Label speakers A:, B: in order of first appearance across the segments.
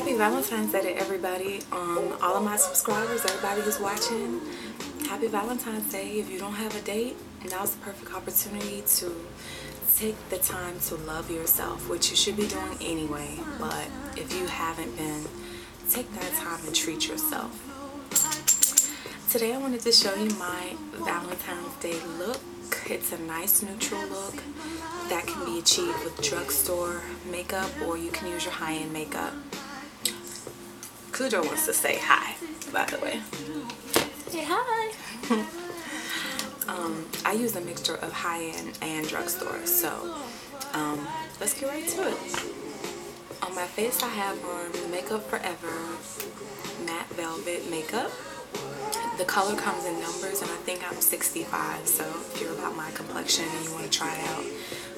A: Happy Valentine's Day to everybody, all of my subscribers, everybody who's watching. Happy Valentine's Day. If you don't have a date, now's the perfect opportunity to take the time to love yourself, which you should be doing anyway. But if you haven't been, take that time and treat yourself. Today I wanted to show you my Valentine's Day look. It's a nice neutral look that can be achieved with drugstore makeup, or you can use your high-end makeup. Cujo wants to say hi, by the way. Say hi. I use a mixture of high-end and drugstore, so let's get right to it. On my face I have on Makeup Forever Matte Velvet Makeup. The color comes in numbers, and I think I'm 65, so if you're about my complexion and you want to try it out,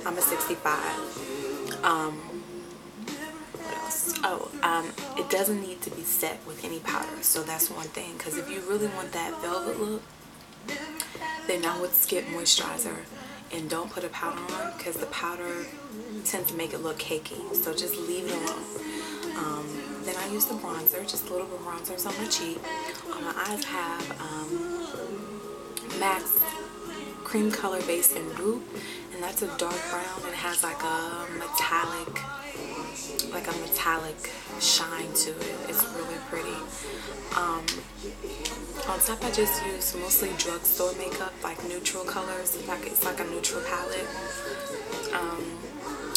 A: I'm a 65. What else? It doesn't need to be set with any powder, so that's one thing, because if you really want that velvet look, then I would skip moisturizer and don't put a powder on, because the powder tends to make it look cakey, so just leave it alone. Then I use the bronzer, just a little bit of bronzers on my cheek. On my eyes I have MAC's Cream Color Base in Blue, and that's a dark brown, and it has like a metallic shine to it. It's really pretty. On top I just use mostly drugstore makeup, like neutral colors, it's like a neutral palette.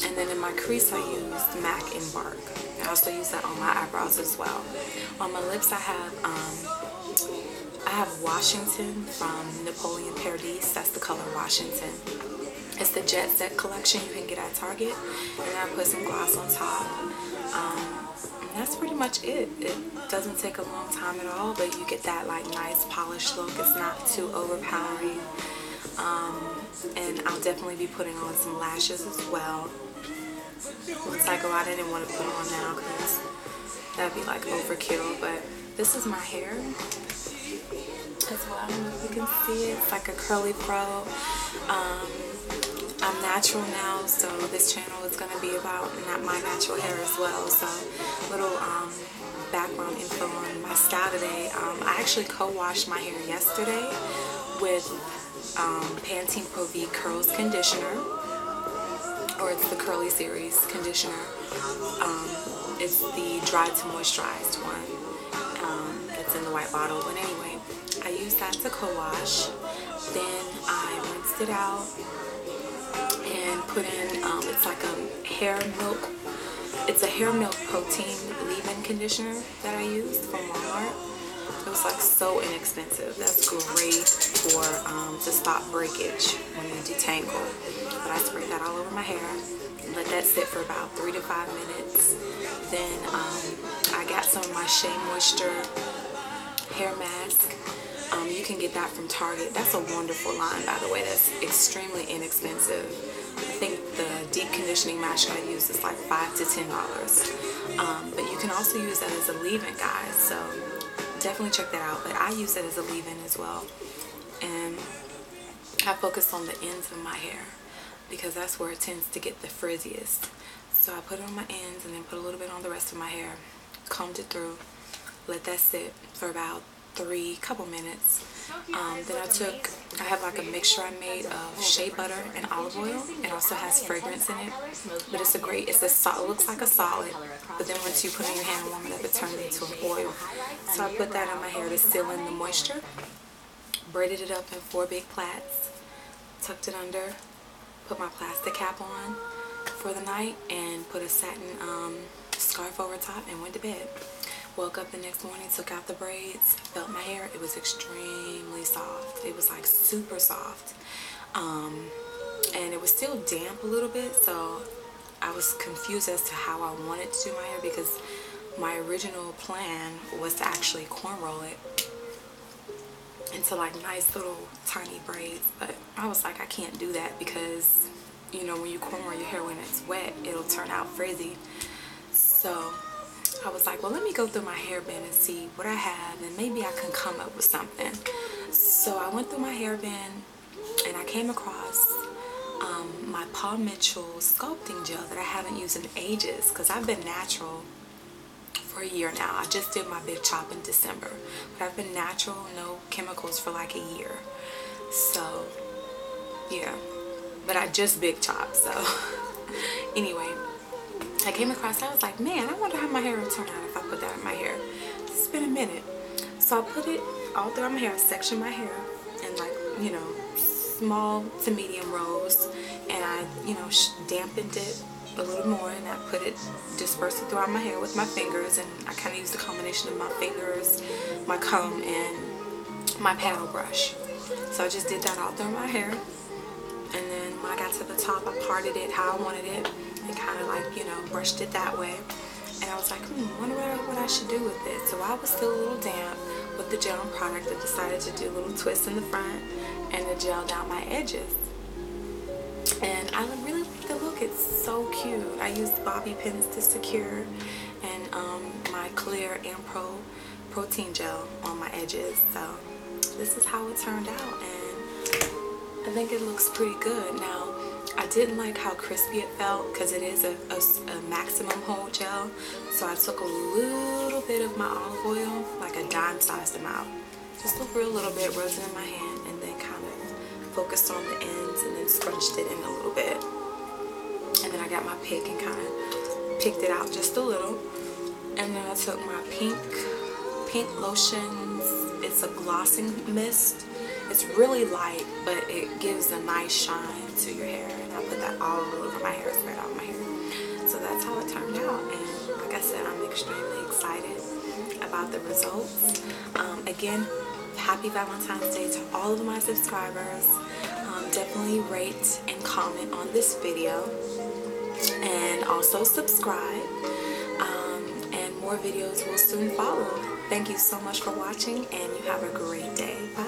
A: And then in my crease I use MAC Embark. I also use that on my eyebrows as well. On my lips I have Washington from Napoleon Paradis. That's the color Washington. It's the Jet Set collection you can get at Target. And then I put some gloss on top. And that's pretty much it. It doesn't take a long time at all, but you get that like nice polished look. It's not too overpowering. And I'll definitely be putting on some lashes as well. Once I go out, I didn't want to put on now because that'd be like overkill. But this is my hair as well. I don't know if you can see it. It's like a curly fro. I'm natural now, so this channel is going to be about my natural hair as well. So little background info on my style today. I actually co-washed my hair yesterday with Pantene Pro V Curls Conditioner, or it's the Curly Series conditioner. It's the dry to moisturized one. It's in the white bottle. But anyway, I used that to co-wash. Then I rinsed it out and put in, it's like a hair milk. It's a hair milk protein leave-in conditioner that I used from Walmart. It was like so inexpensive. That's great for to stop breakage when you detangle. But I sprayed that all over my hair. Let that sit for about 3 to 5 minutes. Then I got some of my Shea Moisture hair mask. You can get that from Target. That's a wonderful line, by the way. That's extremely inexpensive. I think the deep conditioning mask I use is like $5 to $10. But you can also use that as a leave-in, guys. So definitely check that out. But I use it as a leave-in as well. And I focus on the ends of my hair because that's where it tends to get the frizziest. So I put it on my ends and then put a little bit on the rest of my hair. Combed it through. Let that sit for about couple minutes. Then I have like a mixture I made of shea butter and olive oil. It also has fragrance in it, but it looks like a solid, but then once you put it in your hand and warm it up, it turns into an oil. So I put that on my hair to seal in the moisture, braided it up in 4 big plaits, tucked it under, put my plastic cap on for the night, and put a satin scarf over top and went to bed. Woke up the next morning, took out the braids, felt my hair. It was extremely soft. It was like super soft. And it was still damp a little bit, so I was confused as to how I wanted to do my hair, because my original plan was to actually cornroll it into like nice little tiny braids. But I was like, I can't do that because, you know, when you cornroll your hair when it's wet, it'll turn out frizzy. So I was like, well, let me go through my hair bin and see what I have, and maybe I can come up with something. So I went through my hair bin and I came across my Paul Mitchell sculpting gel that I haven't used in ages, because I've been natural for a year now. I just did my big chop in December, but I've been natural, no chemicals for like a year. So yeah, but I just big chopped. So anyway, I came across, I was like, man, I wonder how my hair would turn out if I put that in my hair. It's been a minute. So I put it all throughout my hair. I sectioned my hair in, like, you know, small to medium rows, and I, you know, dampened it a little more, and I put it, dispersed it throughout my hair with my fingers, and I kind of used a combination of my fingers, my comb, and my paddle brush. So I just did that all through my hair, and then when I got to the top, I parted it how I wanted it, and kind of, like, you know, brushed it that way. And I was like, wonder what I should do with it. So I was still a little damp with the gel product. I decided to do a little twist in the front and to gel down my edges. And I really like the look. It's so cute. I used bobby pins to secure, and my clear and protein gel on my edges. So this is how it turned out, and I think it looks pretty good. Now, I didn't like how crispy it felt because it is a maximum hold gel. So I took a little bit of my olive oil, like a dime-sized amount, just a real little bit, rubbed it in my hand, and then kind of focused on the ends and then scrunched it in a little bit. And then I got my pick and kind of picked it out just a little. And then I took my pink lotions. It's a glossing mist. It's really light, but it gives a nice shine to your hair. And I put that all over my hair, spread out my hair. So that's how it turned out. And like I said, I'm extremely excited about the results. Again, happy Valentine's Day to all of my subscribers. Definitely rate and comment on this video. And also subscribe. And more videos will soon follow. Thank you so much for watching, and you have a great day. Bye.